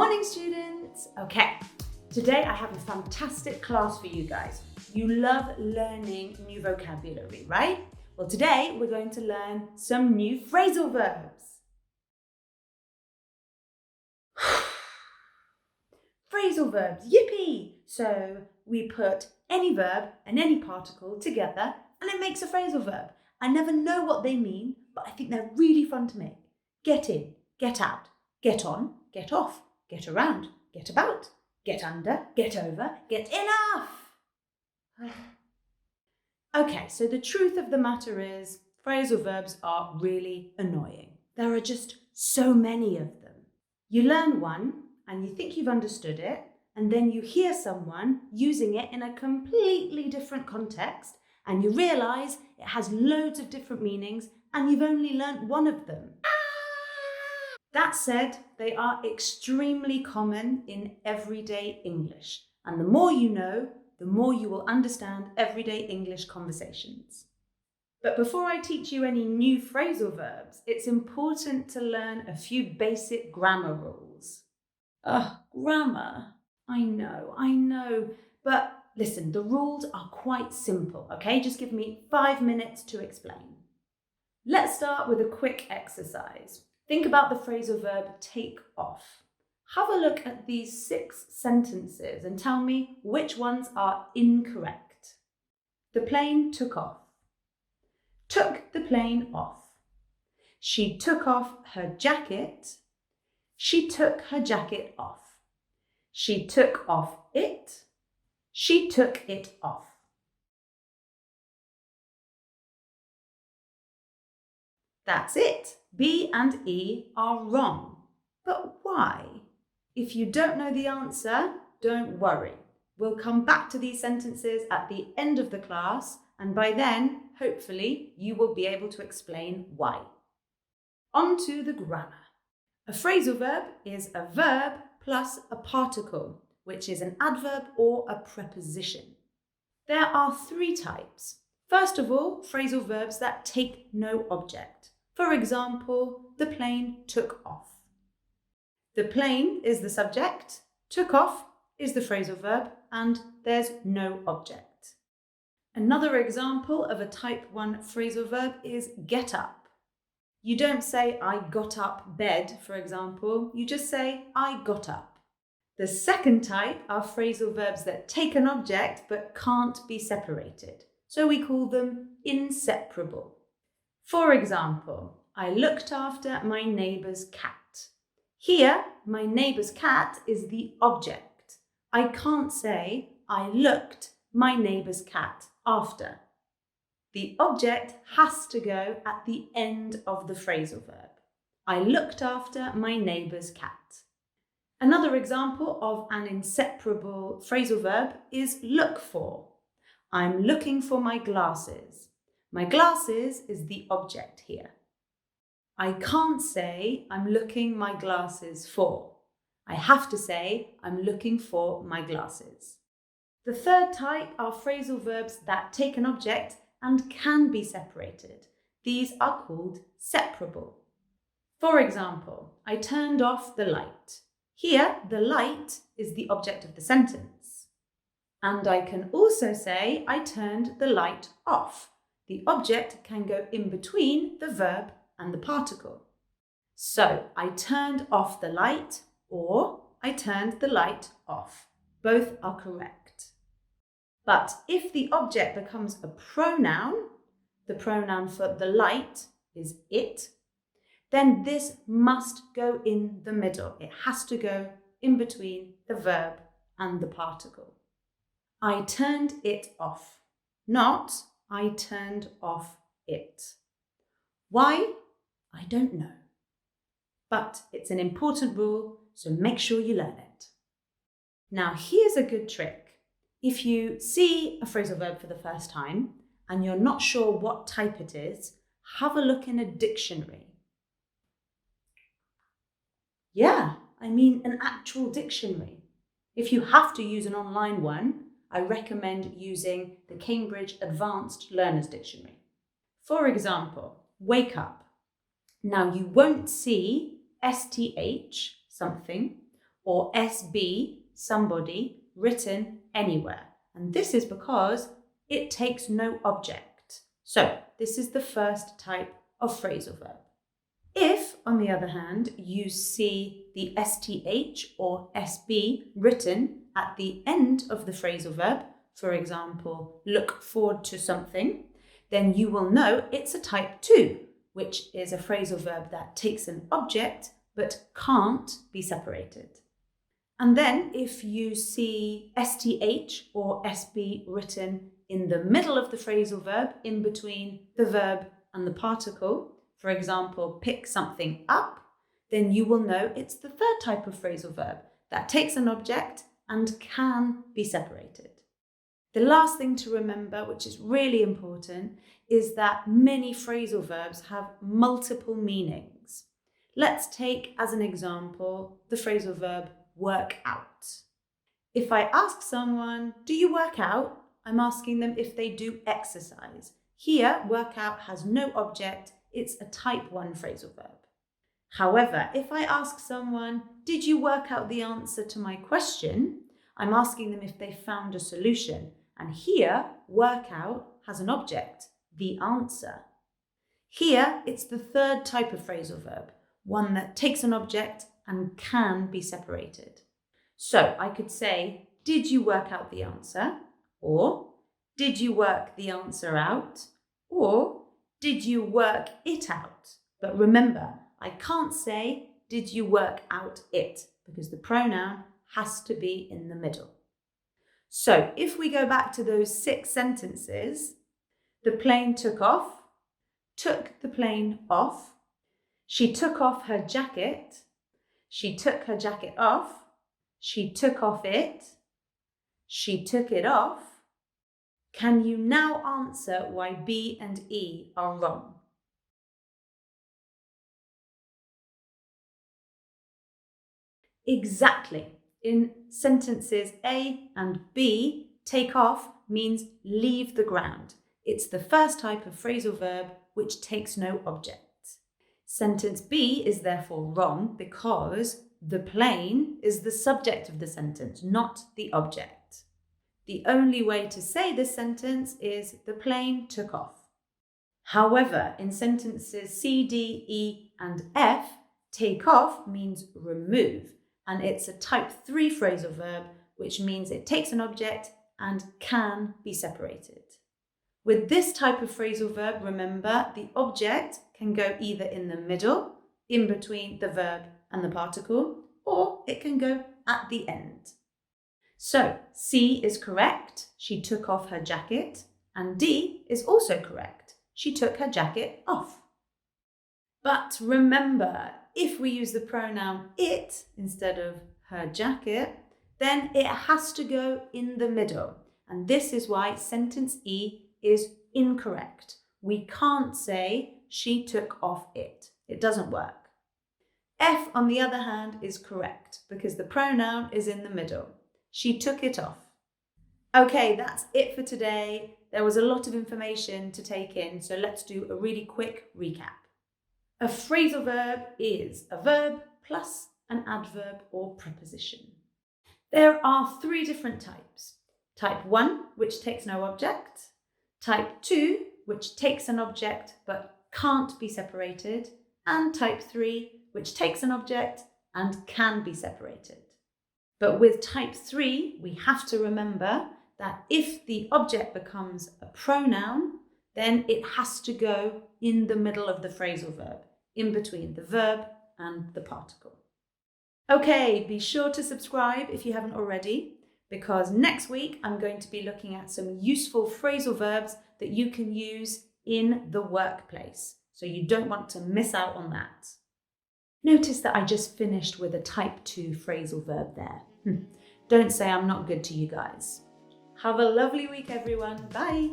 morning, students. Okay, today I have a fantastic class for you guys. You love learning new vocabulary, right? Well, today we're going to learn some new phrasal verbs. Phrasal verbs, yippee! So we put any verb and any particle together and it makes a phrasal verb. I never know what they mean, but I think they're really fun to make. Get in, get out, get on, get off, get around, get about, get under, get over, get enough. Okay, so the truth of the matter is phrasal verbs are really annoying. There are just so many of them. You learn one and you think you've understood it, and then you hear someone using it in a completely different context and you realise it has loads of different meanings and you've only learnt one of them. That said, they are extremely common in everyday English, and the more you know, the more you will understand everyday English conversations. But before I teach you any new phrasal verbs, it's important to learn a few basic grammar rules. Grammar. I know. But listen, the rules are quite simple, okay? Just give me 5 minutes to explain. Let's start with a quick exercise. Think about the phrasal verb take off. Have a look at these 6 sentences and tell me which ones are incorrect. The plane took off. Took the plane off. She took off her jacket. She took her jacket off. She took off it. She took it off. That's it. B and E are wrong. But why? If you don't know the answer, don't worry. We'll come back to these sentences at the end of the class, and by then, hopefully, you will be able to explain why. On to the grammar. A phrasal verb is a verb plus a particle, which is an adverb or a preposition. There are 3 types. First of all, phrasal verbs that take no object. For example, the plane took off. The plane is the subject, took off is the phrasal verb, and there's no object. Another example of a type 1 phrasal verb is get up. You don't say I got up bed, for example, you just say I got up. The second type are phrasal verbs that take an object but can't be separated, so we call them inseparable. For example, I looked after my neighbour's cat. Here, my neighbour's cat is the object. I can't say I looked my neighbour's cat after. The object has to go at the end of the phrasal verb. I looked after my neighbour's cat. Another example of an inseparable phrasal verb is look for. I'm looking for my glasses. My glasses is the object here. I can't say I'm looking my glasses for. I have to say I'm looking for my glasses. The third type are phrasal verbs that take an object and can be separated. These are called separable. For example, I turned off the light. Here, the light is the object of the sentence. And I can also say I turned the light off. The object can go in between the verb and the particle. So, I turned off the light or I turned the light off. Both are correct. But if the object becomes a pronoun, the pronoun for the light is it, then this must go in the middle. It has to go in between the verb and the particle. I turned it off, not I turned off it. Why? I don't know. But it's an important rule, so make sure you learn it. Now, here's a good trick. If you see a phrasal verb for the first time and you're not sure what type it is, have a look in a dictionary. Yeah, I mean an actual dictionary. If you have to use an online one, I recommend using the Cambridge Advanced Learners Dictionary. For example, wake up. Now you won't see STH, something, or SB, somebody, written anywhere. And this is because it takes no object. So this is the first type of phrasal verb. If, on the other hand, you see the STH or SB written at the end of the phrasal verb, for example, look forward to something, then you will know it's a type 2, which is a phrasal verb that takes an object but can't be separated. And then if you see STH or SB written in the middle of the phrasal verb, in between the verb and the particle, for example, pick something up, then you will know it's the third type of phrasal verb that takes an object and can be separated. The last thing to remember, which is really important, is that many phrasal verbs have multiple meanings. Let's take as an example the phrasal verb work out. If I ask someone, do you work out? I'm asking them if they do exercise. Here, work out has no object. It's a type 1 phrasal verb. However, if I ask someone, did you work out the answer to my question? I'm asking them if they found a solution. And here, work out has an object, the answer. Here, it's the third type of phrasal verb, one that takes an object and can be separated. So I could say, did you work out the answer? Or, did you work the answer out? Or, did you work it out? But remember, I can't say, did you work out it? Because the pronoun has to be in the middle. So if we go back to those 6 sentences, the plane took off, took the plane off, she took off her jacket, she took her jacket off, she took off it, she took it off. Can you now answer why B and E are wrong? Exactly. In sentences A and B, take off means leave the ground. It's the first type of phrasal verb which takes no object. Sentence B is therefore wrong because the plane is the subject of the sentence, not the object. The only way to say this sentence is the plane took off. However, in sentences C, D, E, and F, take off means remove, and it's a type 3 phrasal verb, which means it takes an object and can be separated. With this type of phrasal verb, remember, the object can go either in the middle, in between the verb and the particle, or it can go at the end. So C is correct, she took off her jacket, and D is also correct, she took her jacket off. But remember, if we use the pronoun it instead of her jacket, then it has to go in the middle. And this is why sentence E is incorrect. We can't say she took off it. It doesn't work. F, on the other hand, is correct because the pronoun is in the middle. She took it off. Okay, that's it for today. There was a lot of information to take in, so let's do a really quick recap. A phrasal verb is a verb plus an adverb or preposition. There are 3 different types. Type 1, which takes no object. Type 2, which takes an object but can't be separated. And type 3, which takes an object and can be separated. But with type 3, we have to remember that if the object becomes a pronoun, then it has to go in the middle of the phrasal verb, in between the verb and the particle. Okay, be sure to subscribe if you haven't already, because next week I'm going to be looking at some useful phrasal verbs that you can use in the workplace. So you don't want to miss out on that. Notice that I just finished with a type 2 phrasal verb there. Don't say I'm not good to you guys. Have a lovely week, everyone. Bye.